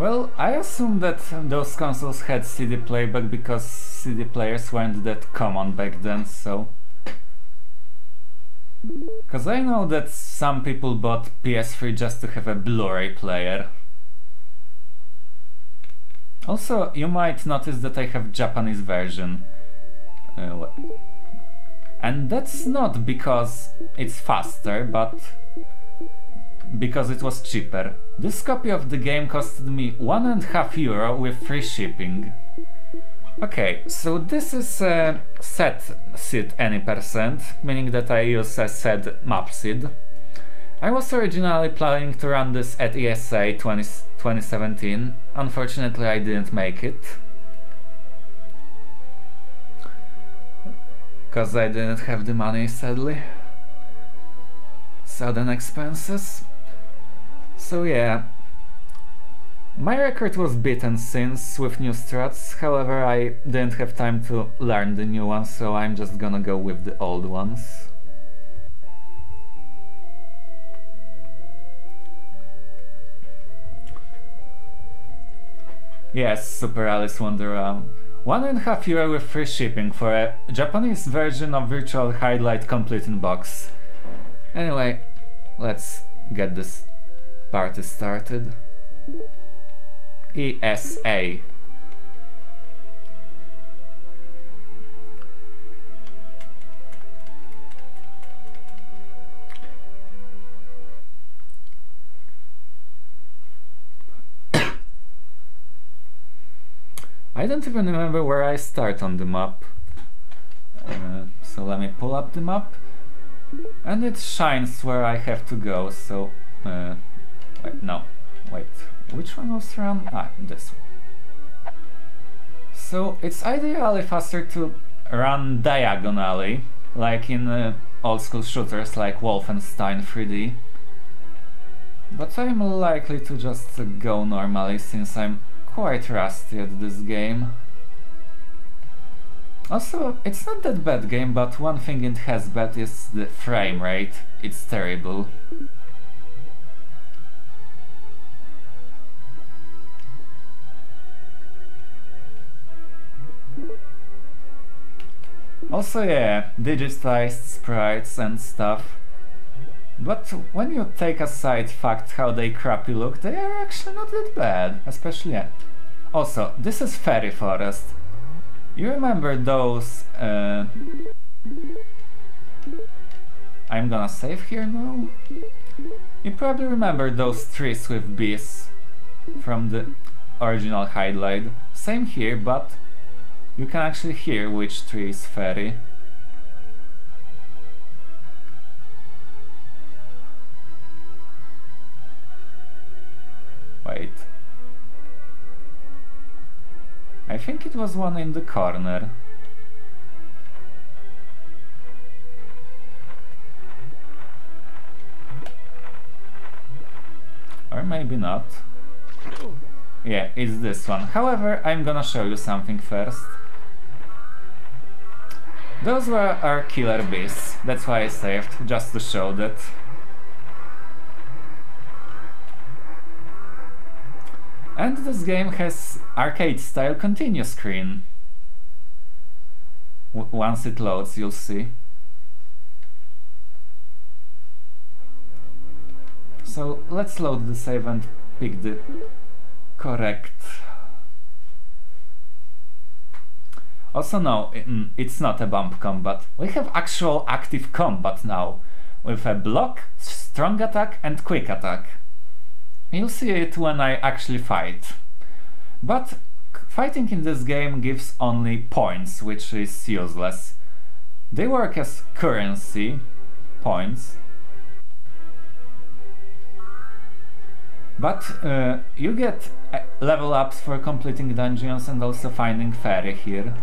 Well, I assume that those consoles had CD playback because CD players weren't that common back then, so... Cause I know that some people bought PS3 just to have a Blu-ray player. Also, you might notice that I have Japanese version. And that's not because it's faster, but because it was cheaper. This copy of the game costed me €1.50 with free shipping. Okay, so this is a set seed any percent, meaning that I use a set map seed. I was originally planning to run this at ESA 2017, unfortunately I didn't make it. Cause I didn't have the money, sadly. Sudden expenses. So yeah. My record was beaten since with new strats, however I didn't have time to learn the new ones, so I'm just gonna go with the old ones. Yes, Super Alice Wonderland. €1.50 with free shipping for a Japanese version of Virtual Highlight complete in box. Anyway, let's get this party started. ESA. I don't even remember where I start on the map. So let me pull up the map. And it shines where I have to go, so... wait. Which one was run? Ah, this one. So it's ideally faster to run diagonally, like in old school shooters like Wolfenstein 3D. But I'm likely to just go normally since I'm quite rusty at this game. Also, it's not that bad game, but one thing it has bad is the frame rate. It's terrible. Also, yeah, digitized sprites and stuff. But when you take aside fact how they crappy look, they are actually not that bad, especially yeah. Also, this is Fairy Forest. You remember those... I'm gonna save here now? You probably remember those trees with bees from the original highlight. Same here, but you can actually hear which tree is fairy. Wait. I think it was one in the corner. Or maybe not. Yeah, it's this one. However, I'm gonna show you something first. Those were our killer bees. That's why I saved, just to show that. And this game has arcade-style continue screen. Once it loads, you'll see. So let's load the save and pick the correct... Also no, it's not a bump combat. We have actual active combat now, with a block, strong attack and quick attack. You'll see it when I actually fight. But fighting in this game gives only points, which is useless. They work as currency, points. But you get level ups for completing dungeons and also finding fairy here.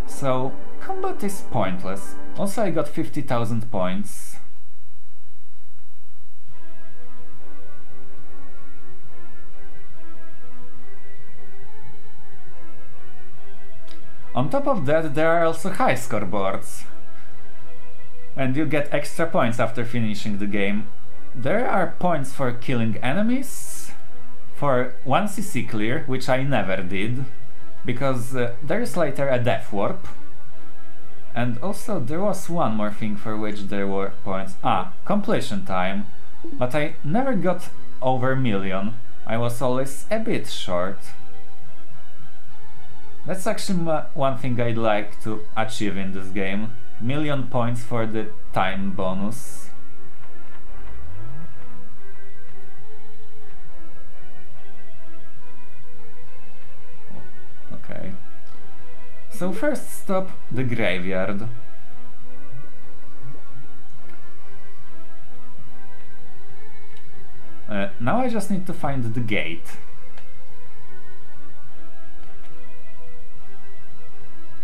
So combat is pointless. Also I got 50,000 points. On top of that, there are also high score boards. And you get extra points after finishing the game. There are points for killing enemies, for 1cc clear, which I never did, because there is later a death warp. And also there was one more thing for which there were points. Completion time. But I never got over million. I was always a bit short. That's actually one thing I'd like to achieve in this game. Million points for the time bonus. Okay. So first stop, the graveyard. Now I just need to find the gate.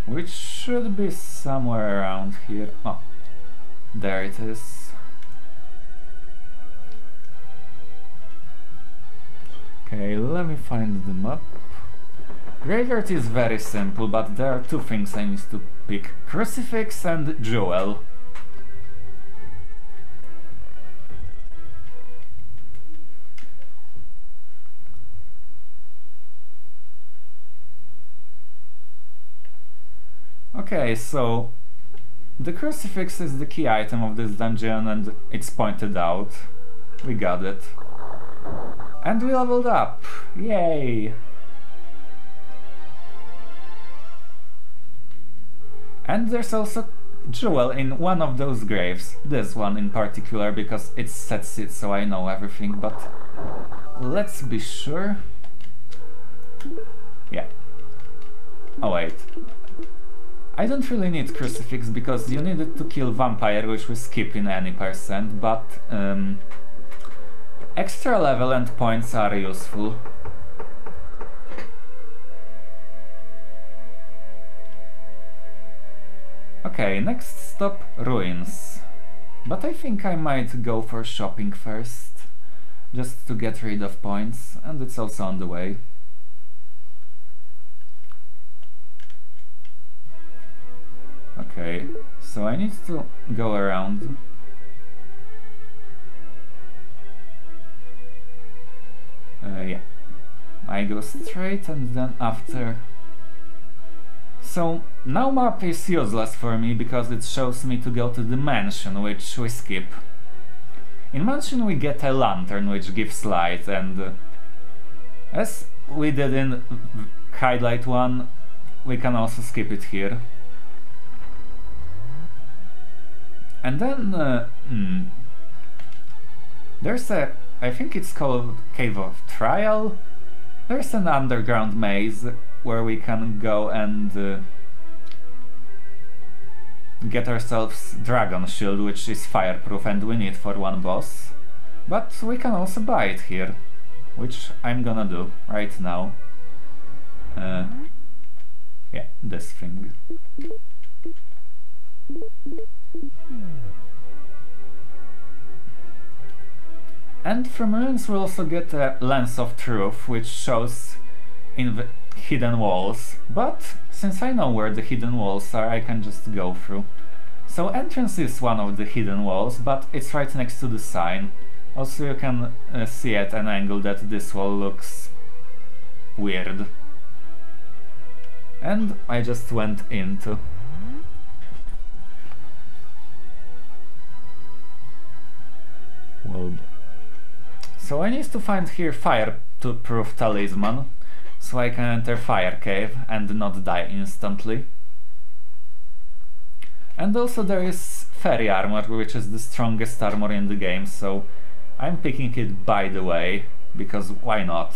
Which should be somewhere around here. Oh, there it is. Okay, let me find the map. Graveyard is very simple, but there are two things I need to pick. Crucifix and Jewel. Okay, so the Crucifix is the key item of this dungeon and it's pointed out. We got it. And we leveled up! Yay! And there's also Jewel in one of those graves. This one in particular, because it sets it so I know everything, but let's be sure. Yeah. Oh wait. I don't really need Crucifix because you needed to kill Vampire, which we skip in any percent, but extra level and points are useful. Okay, next stop, Ruins. But I think I might go for shopping first, just to get rid of points, and it's also on the way. Okay, so I need to go around. Yeah, I go straight and then after. So now map is useless for me because it shows me to go to the mansion, which we skip. In mansion we get a lantern which gives light, and as we did in highlight 1, we can also skip it here. And then there's a, I think it's called Cave of Trial. There's an underground maze where we can go and get ourselves Dragon Shield, which is fireproof and we need for one boss. But we can also buy it here, which I'm gonna do right now. Yeah, this thing. And from Ruins we also get a Lens of Truth, which shows in the hidden walls, but since I know where the hidden walls are, I can just go through. So entrance is one of the hidden walls, but it's right next to the sign. Also you can see at an angle that this wall looks weird. And I just went into. Well, so I need to find here fireproof talisman, so I can enter Fire Cave and not die instantly. And also there is Fairy Armor, which is the strongest armor in the game, so I'm picking it by the way, because why not?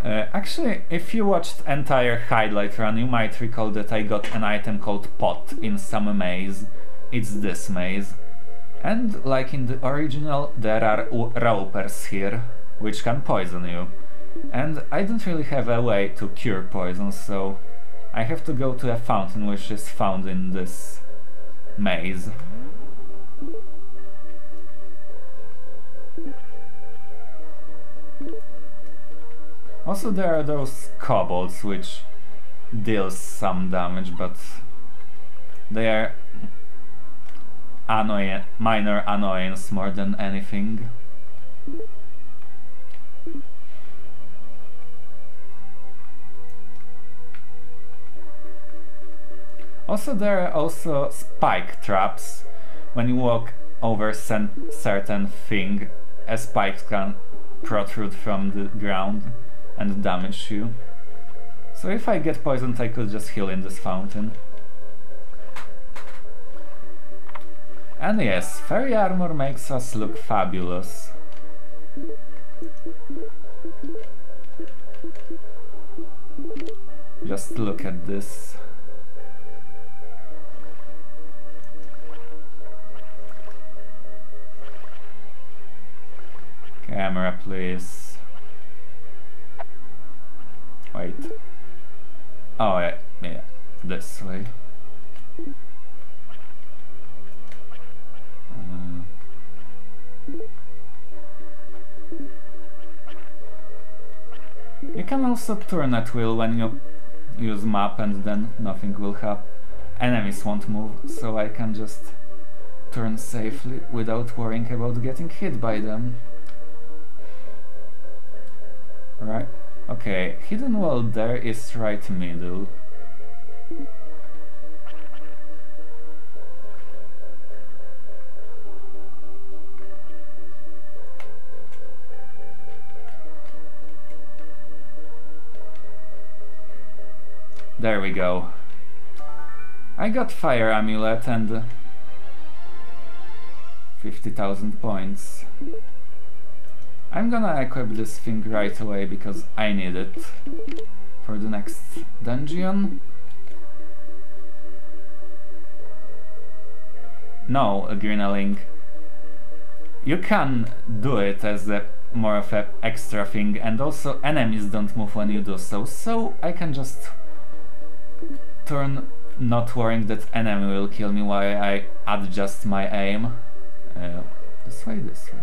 Actually, if you watched entire highlight run, you might recall that I got an item called Pot in some maze. It's this maze. And like in the original, there are ropers here, which can poison you. And I don't really have a way to cure poison, so I have to go to a fountain which is found in this maze. Also there are those kobolds which deal some damage, but they are minor annoyance more than anything. Also, there are also spike traps. When you walk over certain thing, a spike can protrude from the ground and damage you. So if I get poisoned, I could just heal in this fountain. And yes, fairy armor makes us look fabulous. Just look at this. Camera, please. Wait. Oh, yeah, this way. You can also turn at will when you use map, and then nothing will happen. Enemies won't move, so I can just turn safely without worrying about getting hit by them. Right, okay, hidden wall there is right middle. There we go. I got fire amulet and 50,000 points. I'm gonna equip this thing right away because I need it for the next dungeon. No, Greenaling. You can do it as a more of an extra thing, and also enemies don't move when you do so, so I can just turn not worrying that enemy will kill me while I adjust my aim. This way, this way.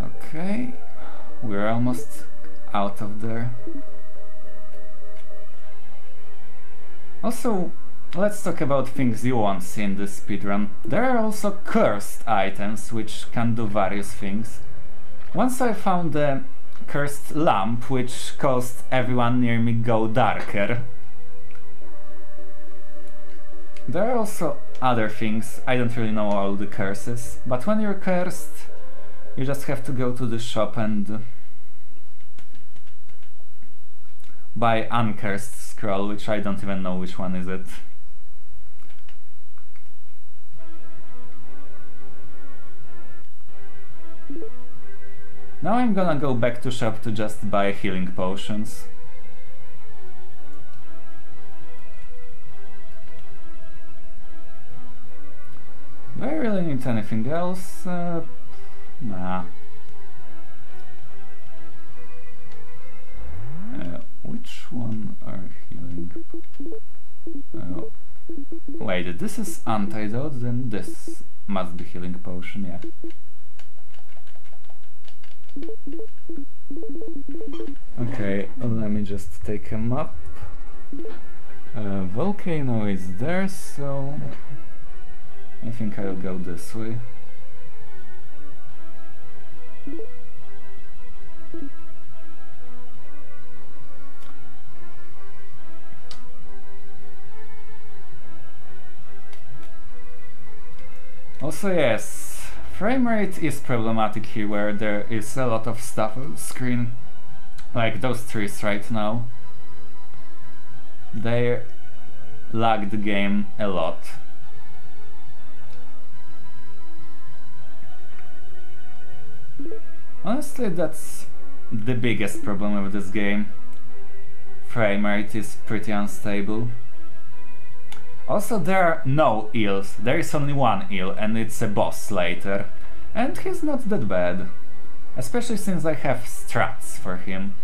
Okay, we're almost out of there. Also, let's talk about things you won't see in this speedrun. There are also cursed items which can do various things. Once I found a cursed lamp which caused everyone near me go darker. There are also other things, I don't really know all the curses, but when you're cursed, you just have to go to the shop and buy Uncursed Scroll, which I don't even know which one is it. Now I'm gonna go back to shop to just buy healing potions. Do I really need anything else? Nah. Which one are healing? Wait, this is antidote, then this must be healing potion, yeah. Okay, let me just take a map. Volcano is there, so I think I'll go this way. Also, yes, frame rate is problematic here where there is a lot of stuff on the screen. Like those trees right now. They lag the game a lot. Honestly, that's the biggest problem with this game. Frame rate is pretty unstable. Also, there are no eels. There is only one eel, and it's a boss later. And he's not that bad. Especially since I have strats for him.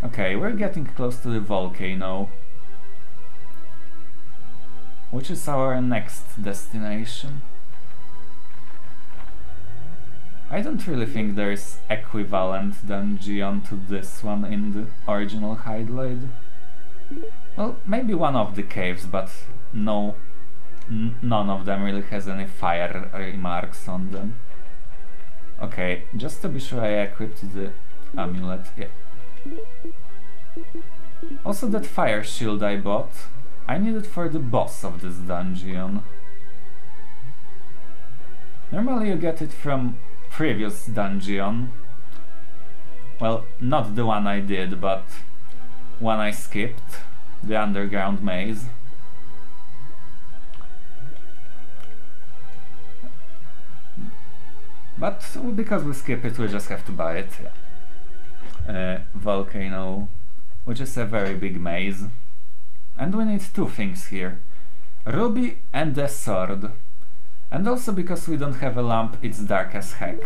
Okay, we're getting close to the volcano. Which is our next destination. I don't really think there's equivalent dungeon to this one in the original Hydlide. Well, maybe one of the caves, but no, none of them really has any fire marks on them. Okay, just to be sure I equipped the amulet, yeah. Also that fire shield I bought, I need it for the boss of this dungeon. Normally you get it from previous dungeon. Well, not the one I did, but one I skipped, the underground maze. But because we skip it, we just have to buy it. Volcano, which is a very big maze. And we need two things here. Ruby and a sword. And also because we don't have a lamp, it's dark as heck.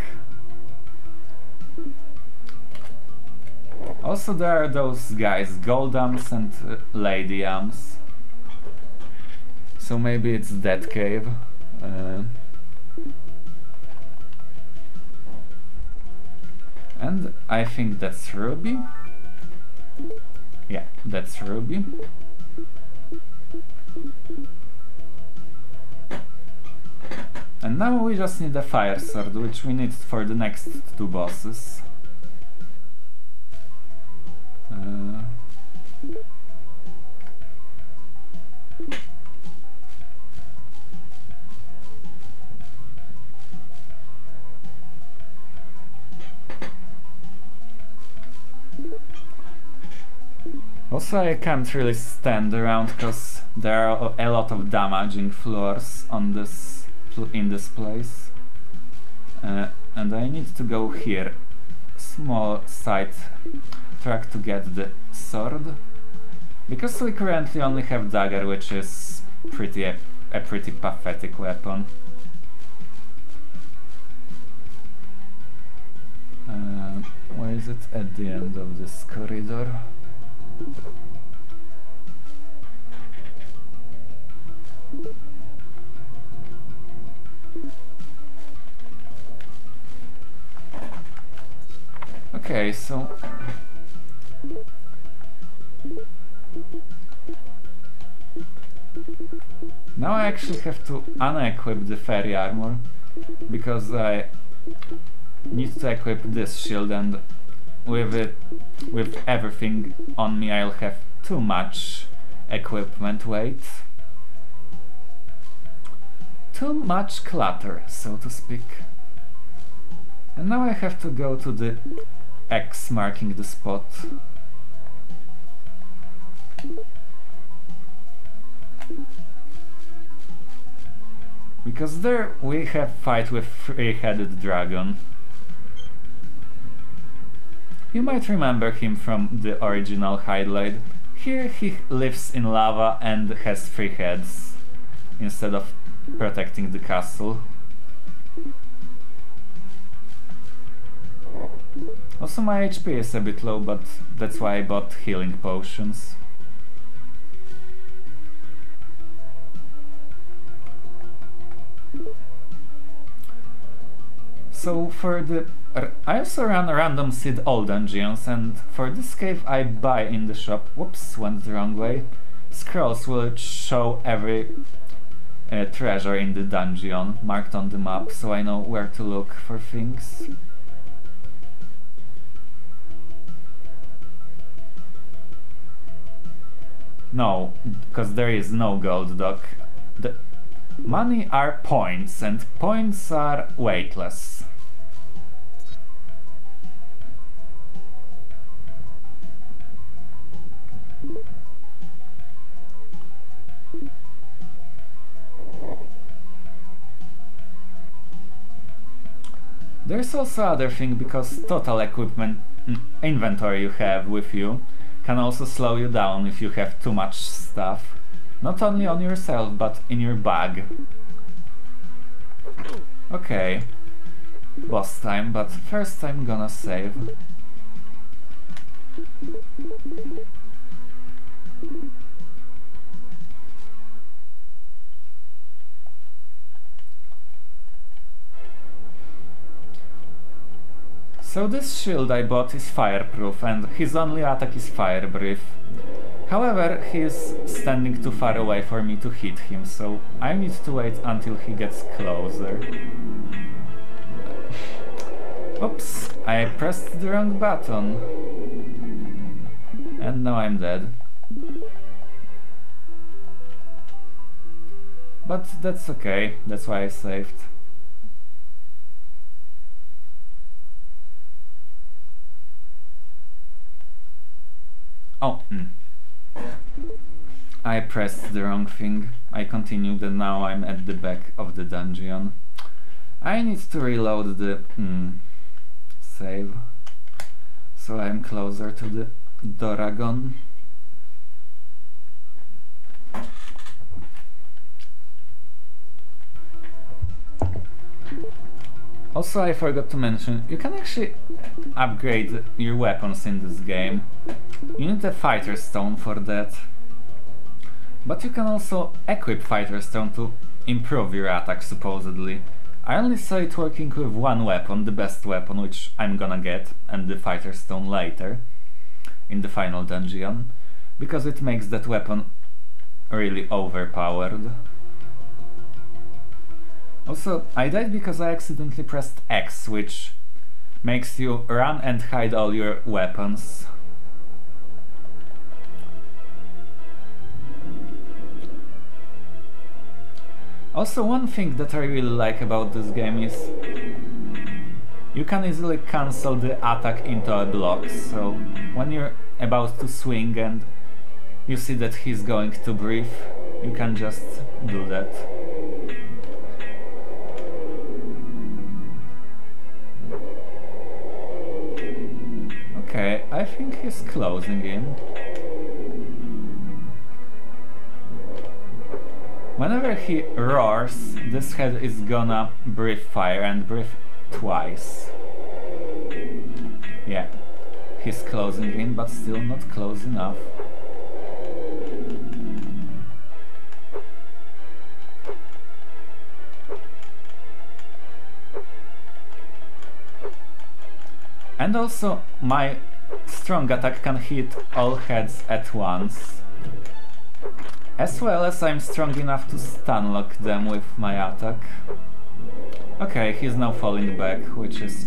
Also there are those guys, Goldams and Ladyams. So maybe it's that cave. And I think that's Ruby. Yeah, that's Ruby. And now we just need a fire sword, which we need for the next two bosses. Also, I can't really stand around because there are a lot of damaging floors on this in this place, and I need to go here. Small side track to get the sword, because we currently only have dagger, which is a pretty pathetic weapon. Where is it? At the end of this corridor. Okay, so now I actually have to unequip the fairy armor, because I need to equip this shield, and with everything on me I'll have too much equipment weight. Too much clutter, so to speak. And now I have to go to the X marking the spot. Because there we have fight with three-headed dragon. You might remember him from the original Hydlide. Here he lives in lava and has three heads, instead of protecting the castle. Also my HP is a bit low, but that's why I bought healing potions. So for the... I also run random seed all dungeons, and for this cave I buy in the shop... Whoops, went the wrong way. Scrolls will show every treasure in the dungeon marked on the map, so I know where to look for things. No, because there is no gold dock. The money are points, and points are weightless. There's also other thing, because total equipment inventory you have with you can also slow you down if you have too much stuff. Not only on yourself, but in your bag. Okay. Boss time, but first I'm gonna save. So this shield I bought is fireproof, and his only attack is fire breath. However, he is standing too far away for me to hit him, so I need to wait until he gets closer. Oops, I pressed the wrong button. And now I'm dead. But that's okay, that's why I saved. Oh, I pressed the wrong thing. I continued and now I'm at the back of the dungeon. I need to reload the save, so I'm closer to the Doragon. Also, I forgot to mention, you can actually upgrade your weapons in this game. You need a Fighter Stone for that. But you can also equip Fighter Stone to improve your attack, supposedly. I only saw it working with one weapon, the best weapon, which I'm gonna get, and the Fighter Stone later, in the final dungeon, because it makes that weapon really overpowered. Also, I died because I accidentally pressed X, which makes you run and hide all your weapons. Also, one thing that I really like about this game is you can easily cancel the attack into a block, so when you're about to swing and you see that he's going to breathe, you can just do that. Okay, I think he's closing in. Whenever he roars, this head is gonna breathe fire and breathe twice. Yeah, he's closing in, but still not close enough. And also, my strong attack can hit all heads at once. As well as I'm strong enough to stun lock them with my attack. Okay, he's now falling back, which is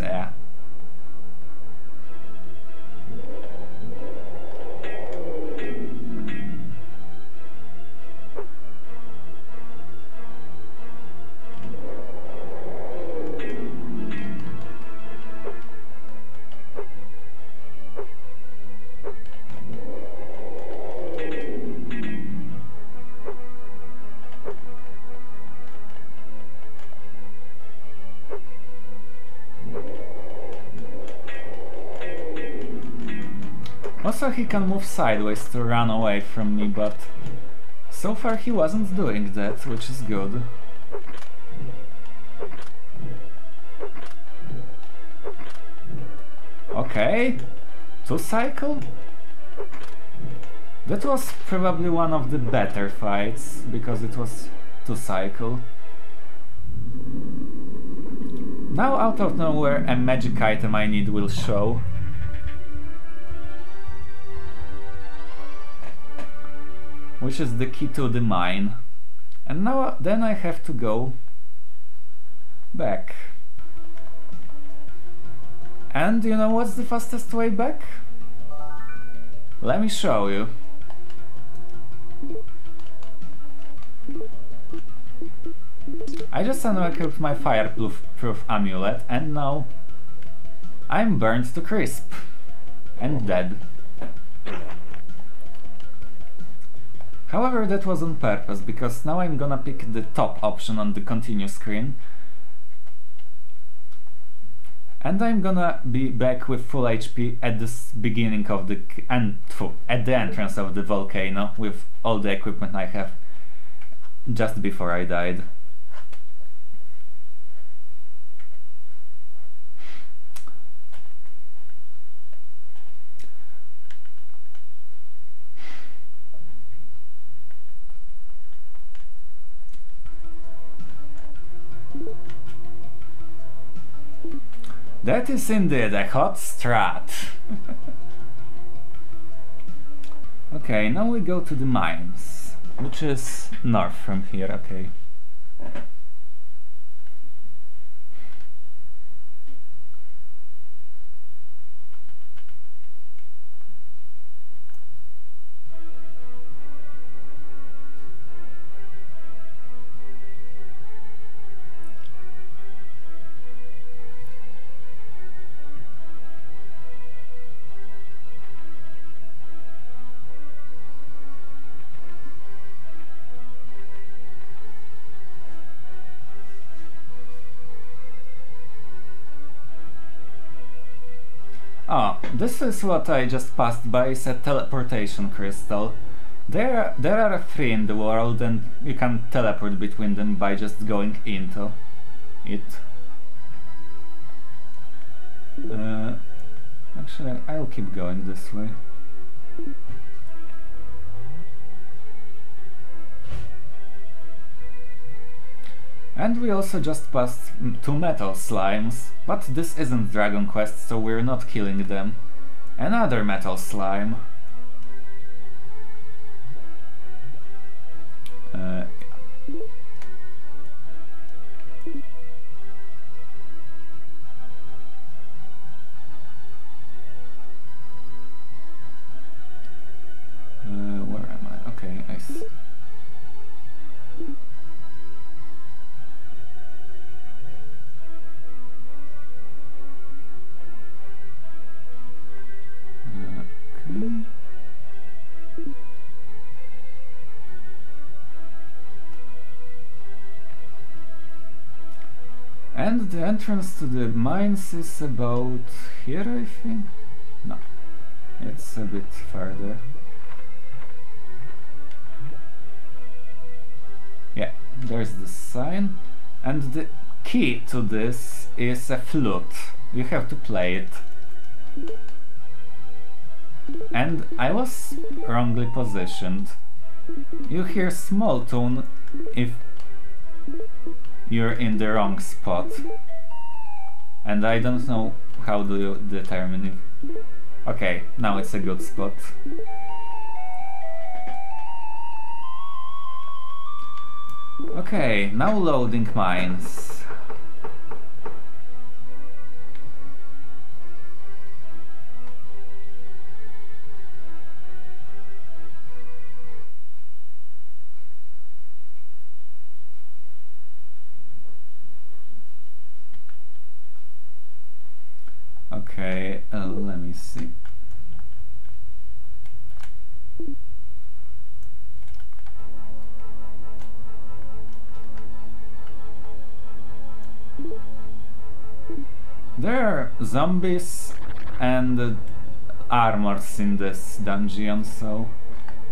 Also, he can move sideways to run away from me, but so far he wasn't doing that, which is good. Okay, 2-cycle? That was probably one of the better fights, because it was 2-cycle. Now out of nowhere a magic item I need will show. Which is the key to the mine. And now then I have to go back. And you know what's the fastest way back? Let me show you. I just unequipped my fireproof amulet and now I'm burned to crisp and dead. However, that was on purpose, because now I'm gonna pick the top option on the continue screen. And I'm gonna be back with full HP at the beginning of the at the entrance of the volcano with all the equipment I have just before I died. That is indeed a hot strat. Okay, now we go to the mines, which is north from here, okay. Oh, this is what I just passed by, it's a teleportation crystal. There are 3 in the world and you can teleport between them by just going into it. Actually, I'll keep going this way. And we also just passed 2 metal slimes, but this isn't Dragon Quest, so we're not killing them. Another metal slime. Where am I? Okay, I see. And the entrance to the mines is about here, I think? No, it's a bit further. Yeah, there's the sign. And the key to this is a flute. You have to play it. And I was wrongly positioned. You hear small tune if you're in the wrong spot. And I don't know how do you determine it. Okay, now it's a good spot. Okay, now loading mines. Okay, let me see. There are zombies and armors in this dungeon, so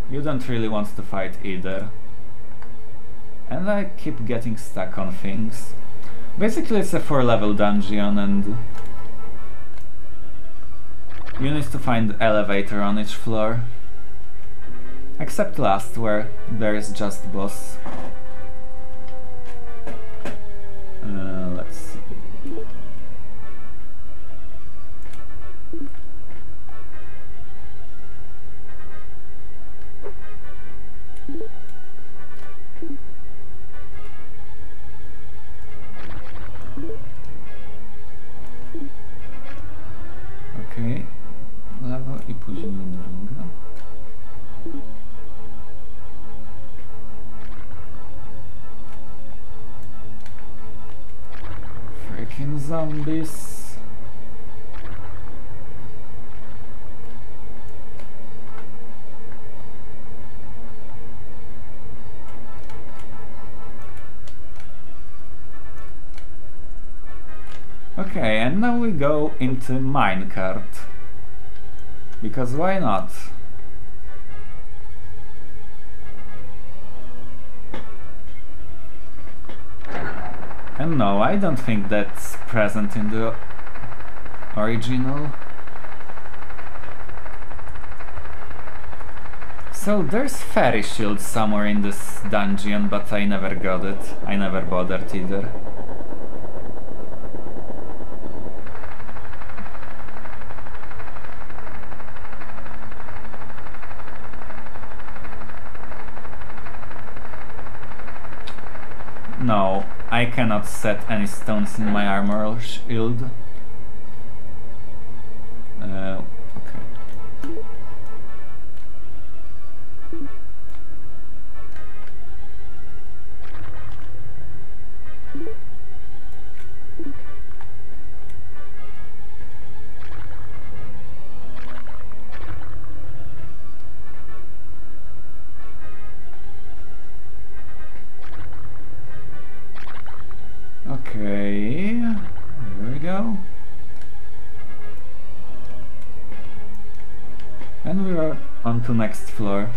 you don't really want to fight either. And I keep getting stuck on things. Basically it's a 4-level dungeon and you need to find elevator on each floor. Except last, where there is just boss. Let's see. Okay. Lewo i później druga. zombies. Okay, and now we go into minecart. Because why not? And no, I don't think that's present in the original. So there's fairy shield somewhere in this dungeon, but I never got it. I never bothered either. No, I cannot set any stones in my armor shield. Okay. Okay, here we go. And we are on to next floor.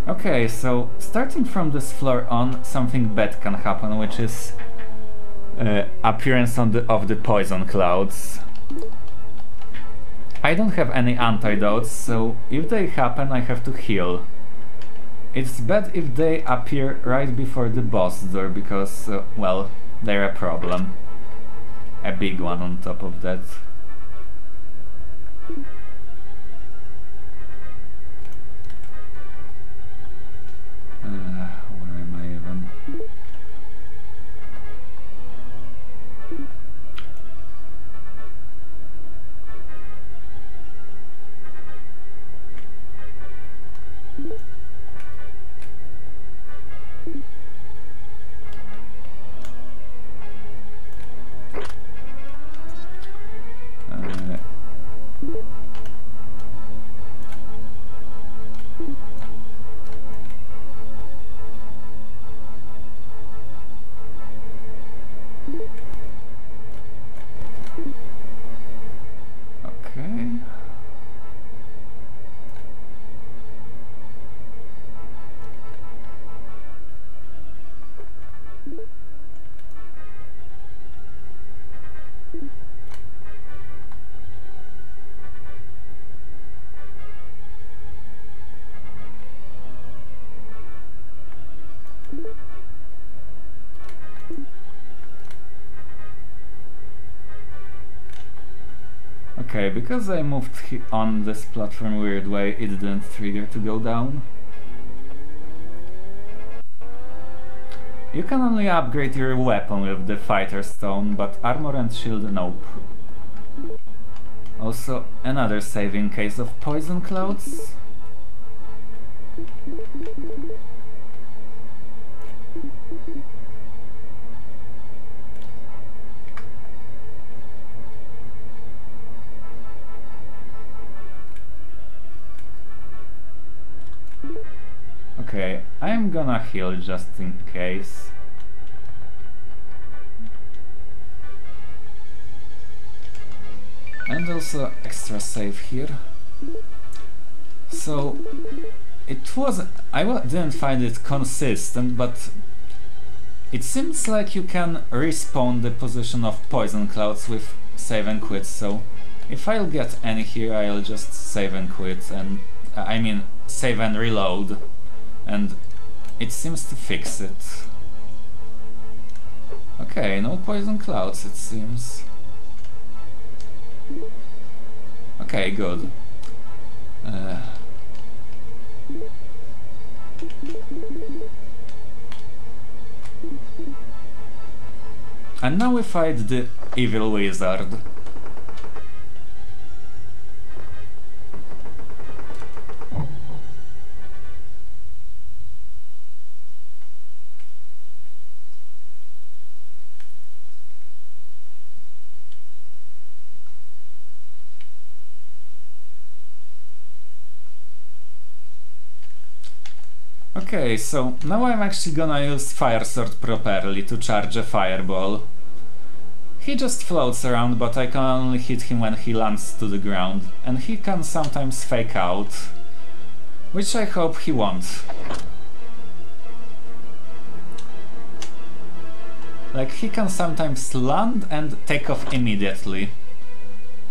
Okay, so starting from this floor on, something bad can happen, which is appearance of the poison clouds. I don't have any antidotes, so if they happen I have to heal. It's bad if they appear right before the boss door, because, well, they're a problem. A big one on top of that. Where am I even? Okay. Okay, because I moved on this platform weird way, it didn't trigger to go down. You can only upgrade your weapon with the fighter stone, but armor and shield, nope. Also, another save in case of poison clouds. Okay, I'm gonna heal just in case. And also extra save here. So it was... didn't find it consistent, but it seems like you can respawn the position of poison clouds with save and quit, so if I'll get any here I'll just save and quit, and I mean save and reload, and it seems to fix it. Okay, no poison clouds it seems. Okay, good. And now we fight the evil wizard. Okay, so now I'm actually gonna use Fire Sword properly to charge a fireball. He just floats around, but I can only hit him when he lands to the ground, and he can sometimes fake out, which I hope he won't. Like, he can sometimes land and take off immediately.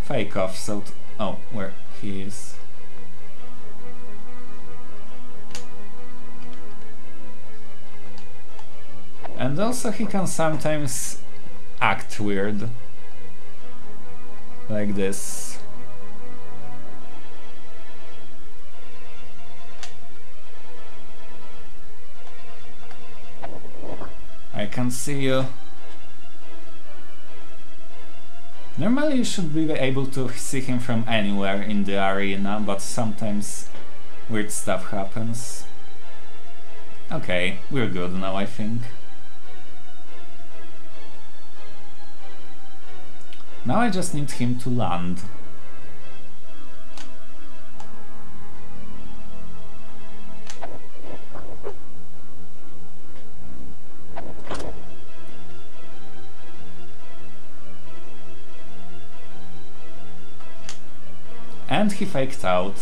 Fake off, so... oh, where he is. And also he can sometimes act weird. Like this. I can see you. Normally you should be able to see him from anywhere in the arena, but sometimes weird stuff happens. Okay, we're good now, I think. Now I just need him to land. And he faked out.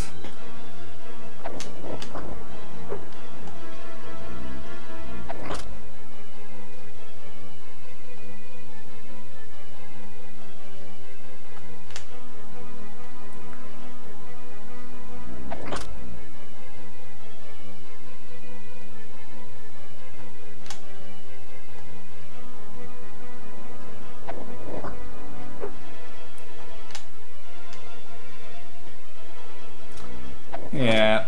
Yeah.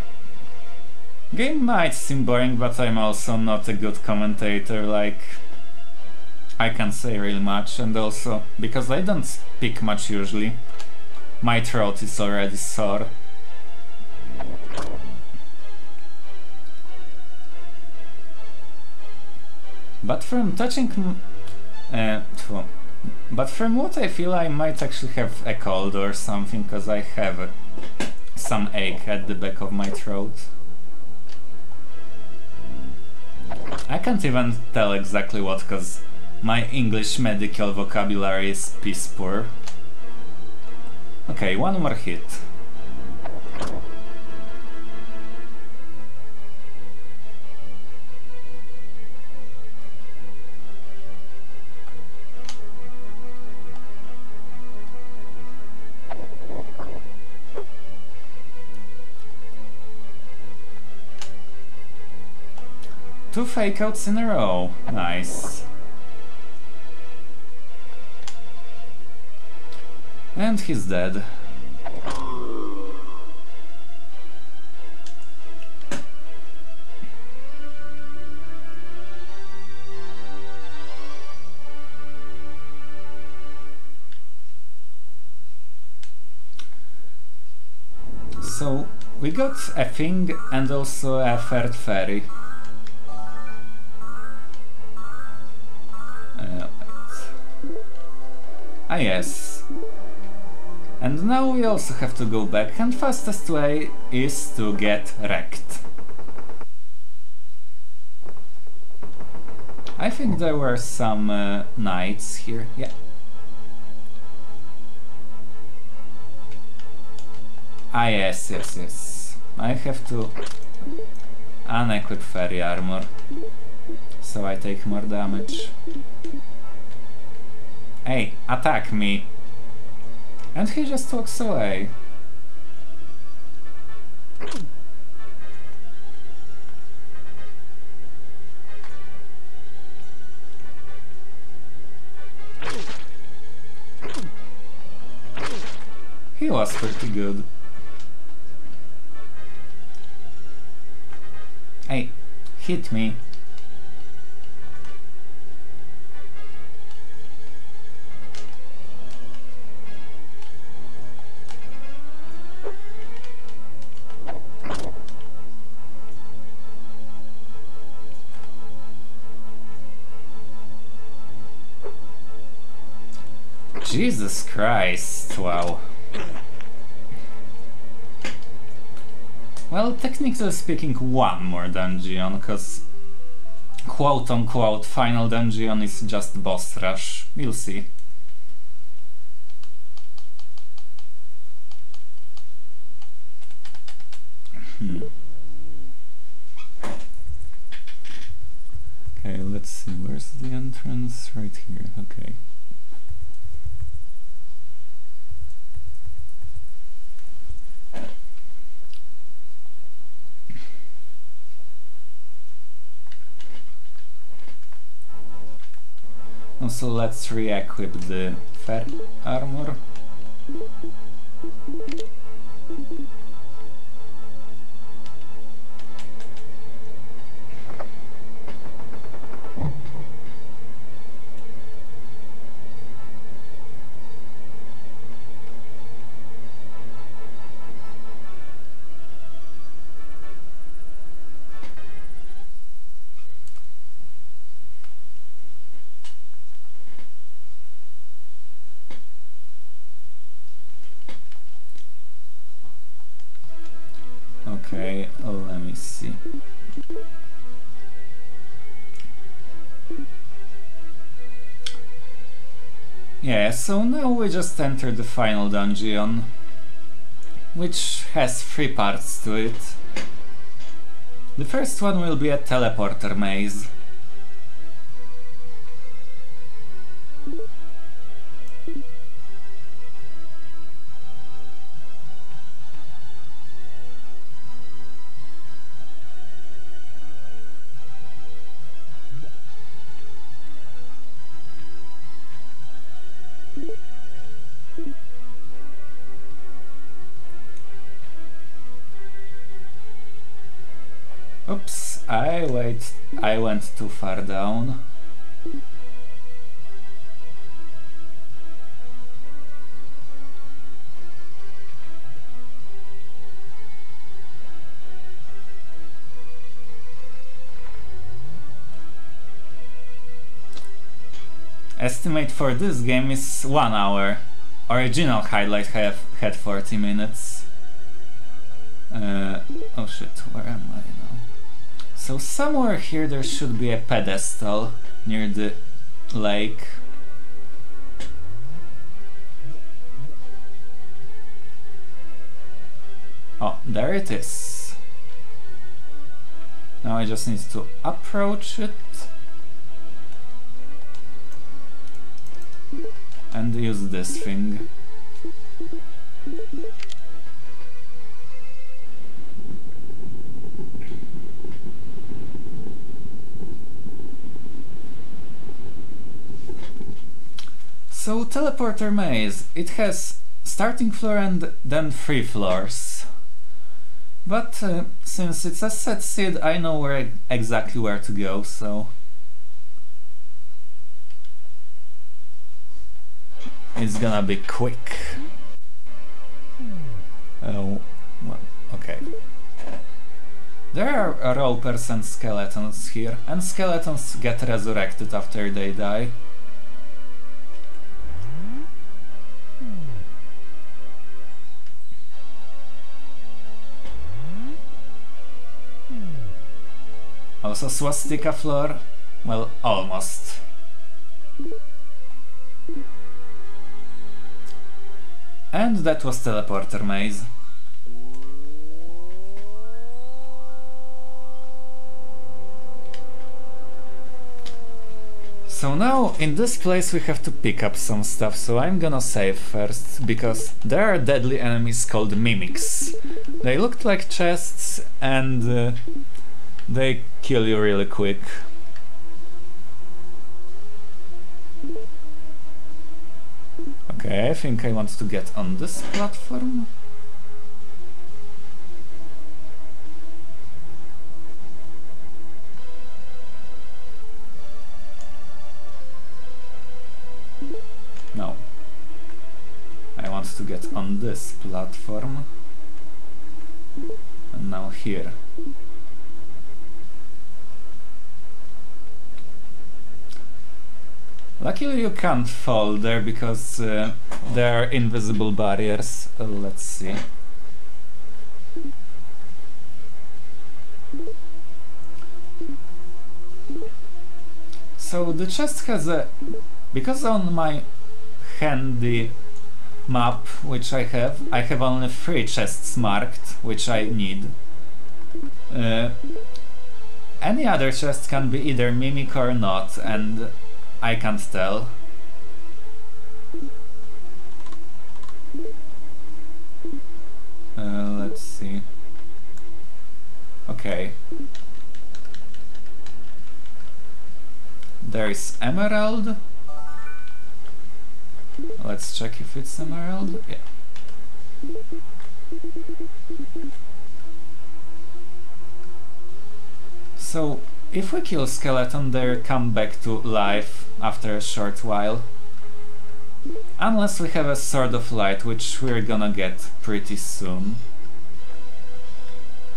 Game might seem boring, but I'm also not a good commentator, like... I can't say really much, and also, because I don't speak much usually, my throat is already sore. But from but from what I feel, I might actually have a cold or something, because I have some ache at the back of my throat. I can't even tell exactly what, because my English medical vocabulary is piss poor. Okay, one more hit. Two fake outs in a row. Nice. And he's dead. So we got a thing and also a third fairy. Ah yes. And now we also have to go back, and fastest way is to get wrecked. I think there were some knights here, yeah. Ah yes, yes, yes. I have to unequip fairy armor, so I take more damage. Hey, attack me! And he just walks away. He was pretty good. Hey, hit me. Jesus Christ, wow. Well, technically speaking, one more dungeon, because quote-unquote final dungeon is just boss rush. You'll see. Okay, let's see, where's the entrance? Right here, okay. Also, let's re-equip the fair armor. Okay, let me see. Yeah, so now we just entered the final dungeon, which has 3 parts to it. The first one will be a teleporter maze. Oops, I went too far down. Estimate for this game is 1 hour. Original highlight had 40 minutes. Oh shit, where am I now? So somewhere here there should be a pedestal near the lake. Oh, there it is. Now I just need to approach it and use this thing. So, teleporter maze. It has starting floor and then 3 floors. But since it's a set seed, I know exactly where to go, so it's gonna be quick. Oh, well, okay. There are ropers and skeletons here, and skeletons get resurrected after they die. Also swastika floor, well, almost. And that was teleporter maze. So now, in this place we have to pick up some stuff, so I'm gonna save first, because there are deadly enemies called mimics. They looked like chests, and they kill you really quick. Okay, I think I want to get on this platform. No. I want to get on this platform. And now here. Luckily you can't fall there because there are invisible barriers. Let's see. So the chest has a... Because on my handy map, which I have only 3 chests marked, which I need. Any other chest can be either Mimic or not, and I can't tell. Let's see. Okay. There is Emerald. Let's check if it's Emerald. Yeah. So, if we kill skeleton, they come back to life after a short while. Unless we have a Sword of Light, which we're gonna get pretty soon.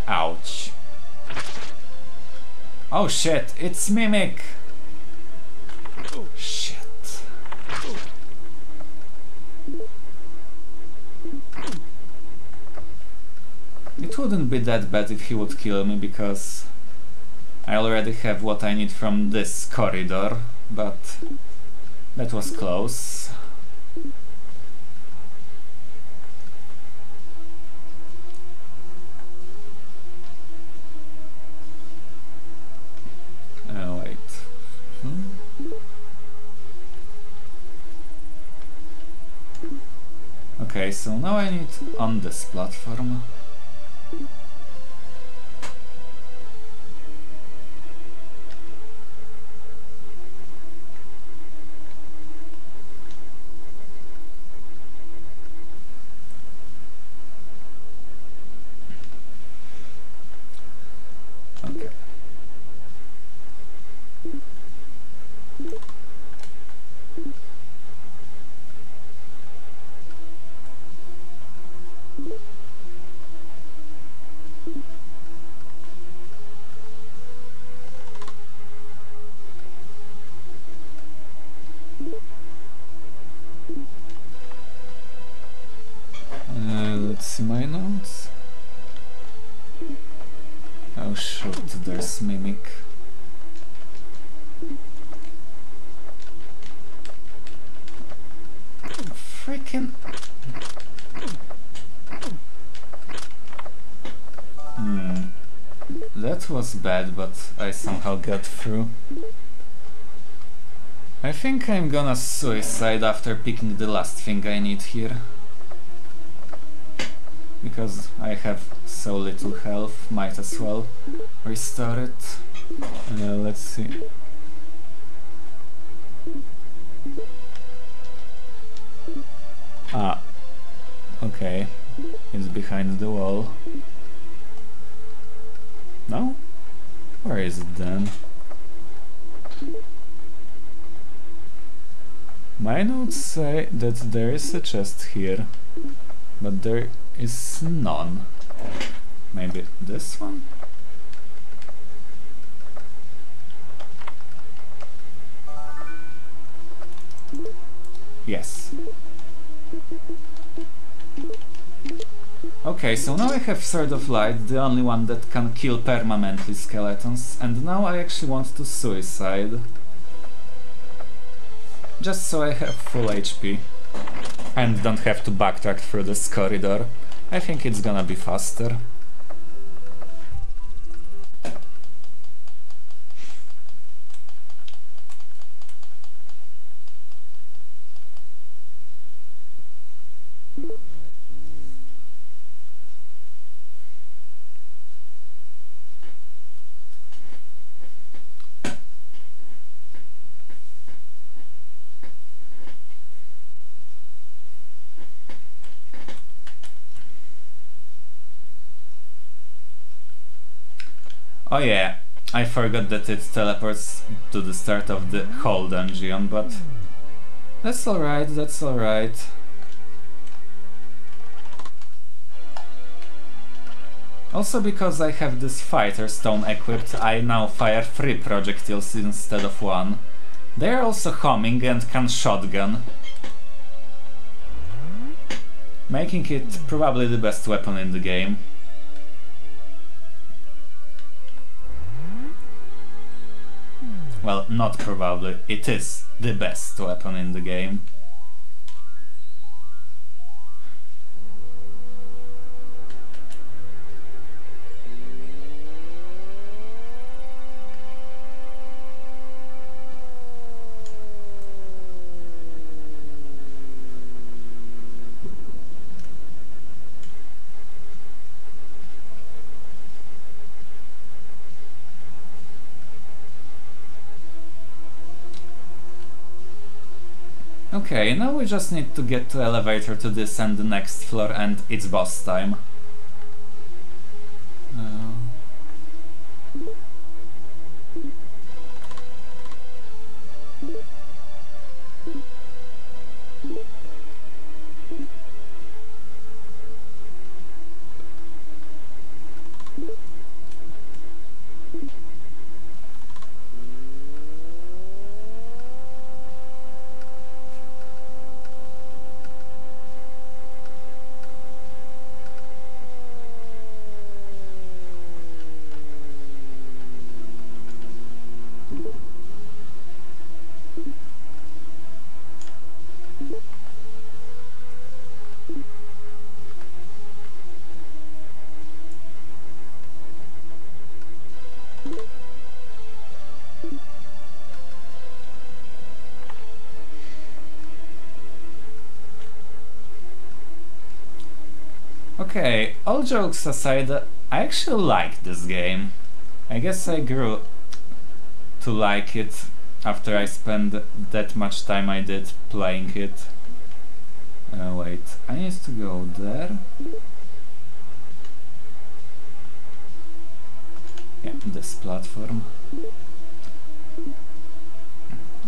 Ouch. Oh shit, it's Mimic! Shit. It wouldn't be that bad if he would kill me, because I already have what I need from this corridor, but that was close. Wait. Okay, so now I need on this platform. Okay. Let's see my notes. Oh shoot, there's Mimic. Freaking... That was bad, but I somehow got through. I think I'm gonna suicide after picking the last thing I need here. Because I have so little health, might as well restore it. Let's see. Ah, okay. It's behind the wall. No? Where is it then? My notes say that there is a chest here, but there is none. Maybe this one? Yes. Okay, so now I have Sword of Light, the only one that can kill permanently skeletons, and now I actually want to suicide. Just so I have full HP. And don't have to backtrack through this corridor. I think it's gonna be faster. Oh yeah, I forgot that it teleports to the start of the whole dungeon, but that's alright, that's alright. Also, because I have this fighter stone equipped, I now fire 3 projectiles instead of 1. They are also homing and can shotgun, making it probably the best weapon in the game. well, not probably, it is the best weapon in the game. Okay, now we just need to get to elevator to descend the next floor and it's boss time. Okay, all jokes aside, I actually like this game. I guess I grew to like it after I spent that much time I did playing it. Wait, I need to go there. Yeah, this platform.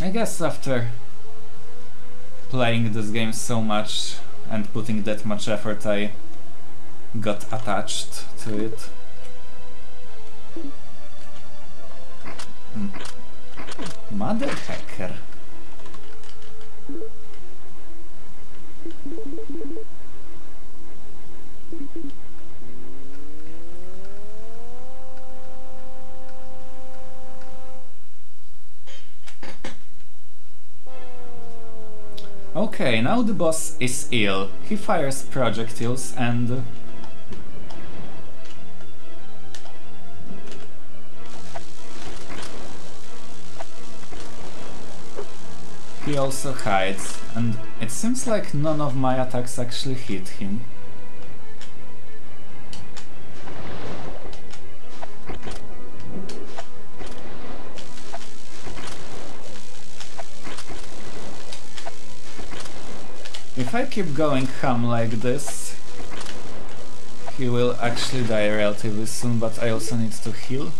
I guess after playing this game so much and putting that much effort, I got attached to it. Mother hacker. Okay, now the boss is ill. He fires projectiles and he also hides, and it seems like none of my attacks actually hit him. If I keep going ham like this, he will actually die relatively soon, but I also need to heal.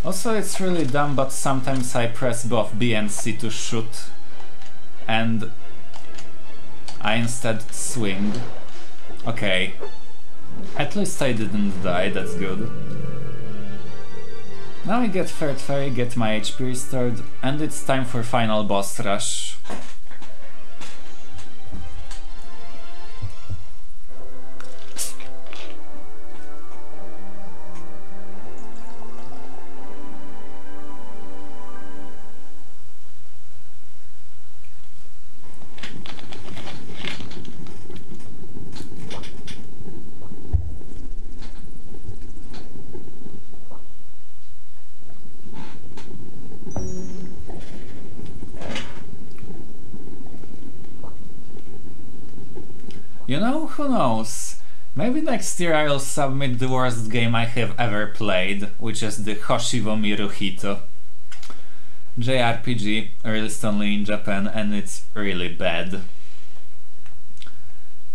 Also, it's really dumb, but sometimes I press both B and C to shoot, and I instead swing. Okay, at least I didn't die, that's good. Now I get third fairy, get my HP restored, and it's time for final boss rush. You know, who knows? Maybe next year I'll submit the worst game I have ever played, which is the Hoshivo Miruhito JRPG, released only in Japan, and it's really bad.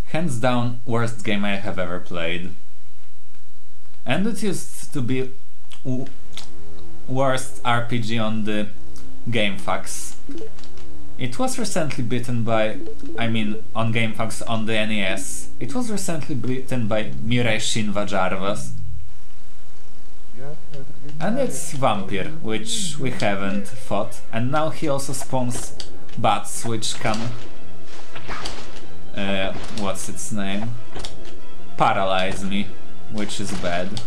Hands down, worst game I have ever played. And it used to be worst RPG on the GameFAQs. It was recently beaten by, on GameFAQs on the NES. It was recently beaten by Mirei Shinva Jarvas. And it's Vampire, which we haven't fought. And now he also spawns bats, which can... what's its name? Paralyze me, which is bad.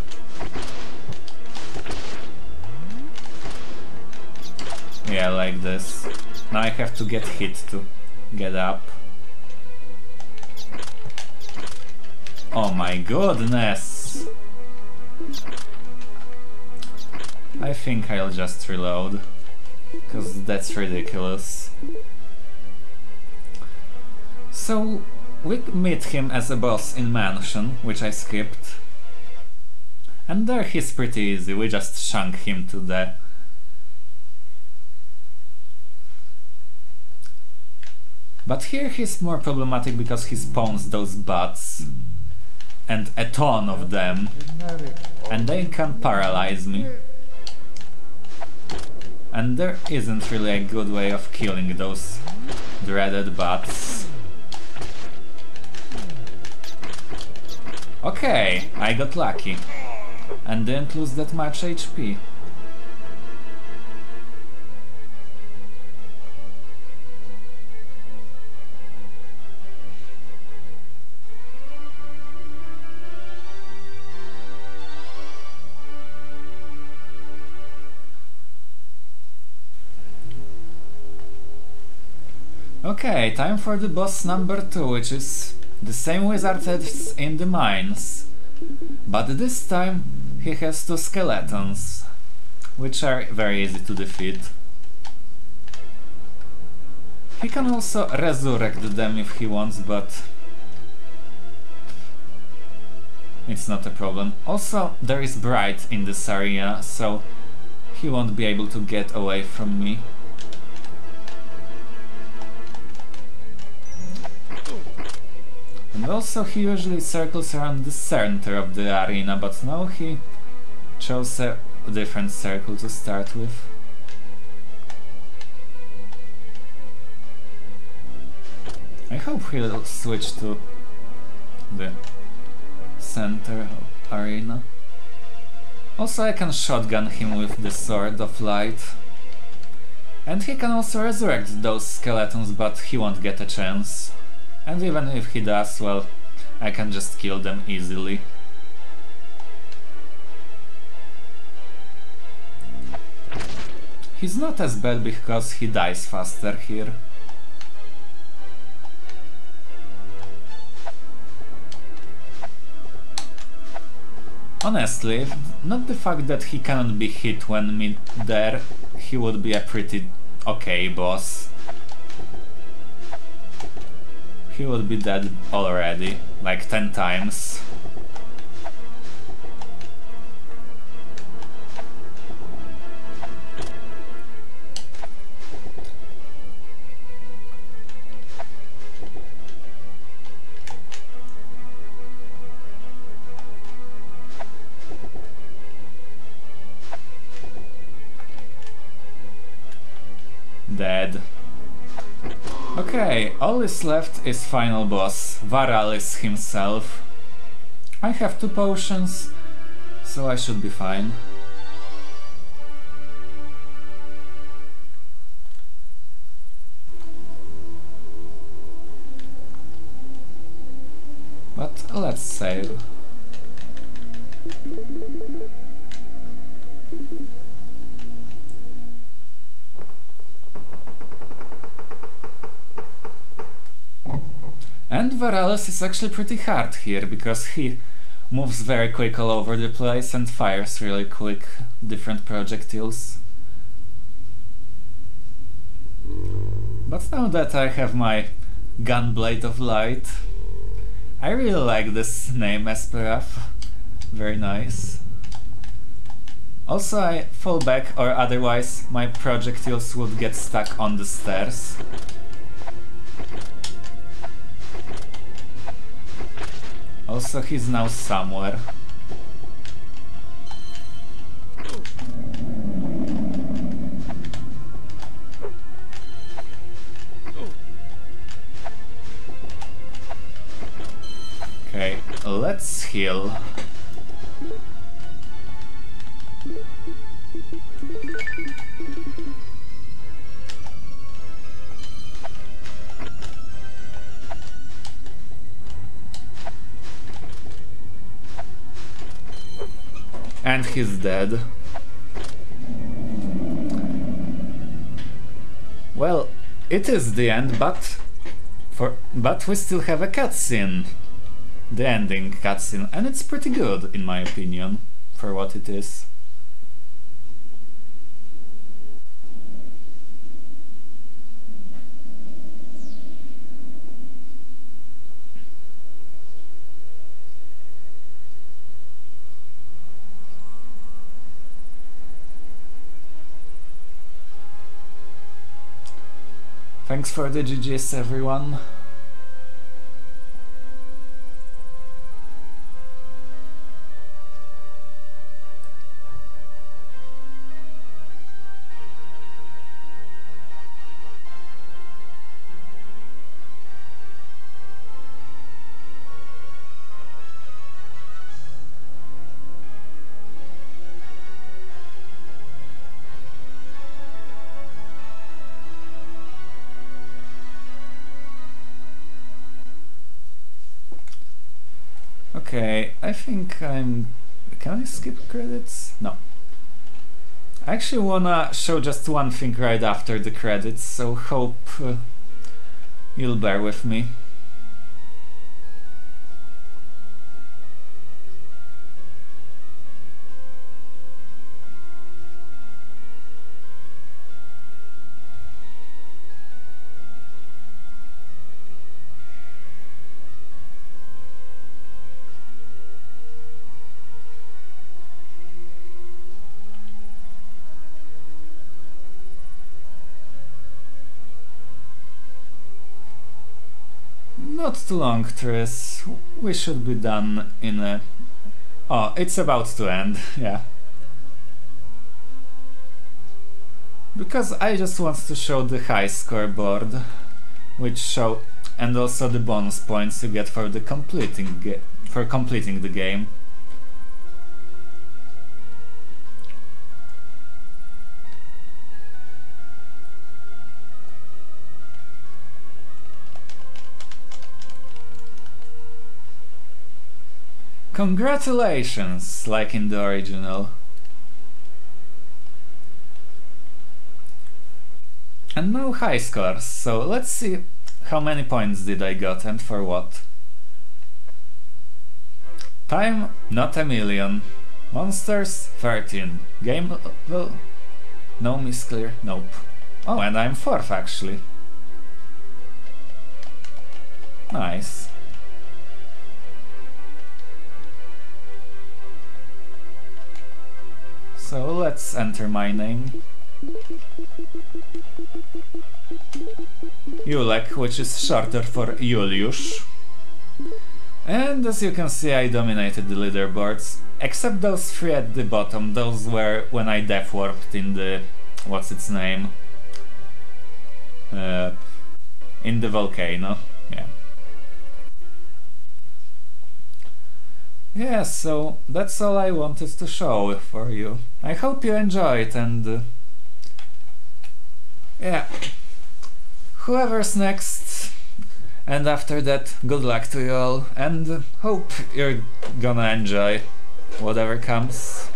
Yeah, like this. Now I have to get hit to get up. Oh my goodness! I think I'll just reload, because that's ridiculous. So, we meet him as a boss in Mansion, which I skipped. And there he's pretty easy, we just shunk him to the... But here he's more problematic because he spawns those bats. And a ton of them. And they can paralyze me. And there isn't really a good way of killing those dreaded bats. Okay, I got lucky. And didn't lose that much HP. Okay, time for the boss number 2, which is the same wizard as in the mines. But this time he has 2 skeletons, which are very easy to defeat. He can also resurrect them if he wants, but it's not a problem. Also, there is Bright in this area, so he won't be able to get away from me. And also he usually circles around the center of the arena, but now he chose a different circle to start with. I hope he'll switch to the center arena. Also I can shotgun him with the Sword of Light. And he can also resurrect those skeletons, but he won't get a chance. And even if he does, well, I can just kill them easily. He's not as bad because he dies faster here. Honestly, not the fact that he cannot be hit when mid-air, he would be a pretty okay boss. He would be dead already, like 10 times. Dead. Okay, all is left is final boss, Varalis himself. I have 2 potions, so I should be fine. But let's save. And Varalis is actually pretty hard here, because he moves very quick all over the place and fires really quick different projectiles. But now that I have my Gunblade of Light, I really like this name, Esperath. Very nice. Also I fall back, or otherwise my projectiles would get stuck on the stairs. Also, he's now somewhere. Okay, let's heal. And he's dead. Well, it is the end, but we still have a cutscene. The ending cutscene, and it's pretty good in my opinion, for what it is. Thanks for the GGs, everyone. Okay, I think I'm... Can I skip credits? No. I actually wanna show just one thing right after the credits, so hope you'll bear with me. Not too long, Tris. We should be done in a... Oh, it's about to end, yeah. Because I just want to show the high scoreboard, which show... and also the bonus points you get for the completing the game. Congratulations, like in the original. And now high scores, so let's see how many points did I got and for what. Time, not a million. Monsters, 13. Game level, no misclear, nope. Oh, and I'm 4th actually. Nice. So let's enter my name. Julek, which is shorter for Juliusz. And as you can see, I dominated the leaderboards, except those 3 at the bottom. Those were when I death warped in the... what's its name? In the volcano, yeah. Yeah, so that's all I wanted to show for you. I hope you enjoyed, and yeah, whoever's next, and after that, good luck to you all, and hope you're gonna enjoy whatever comes.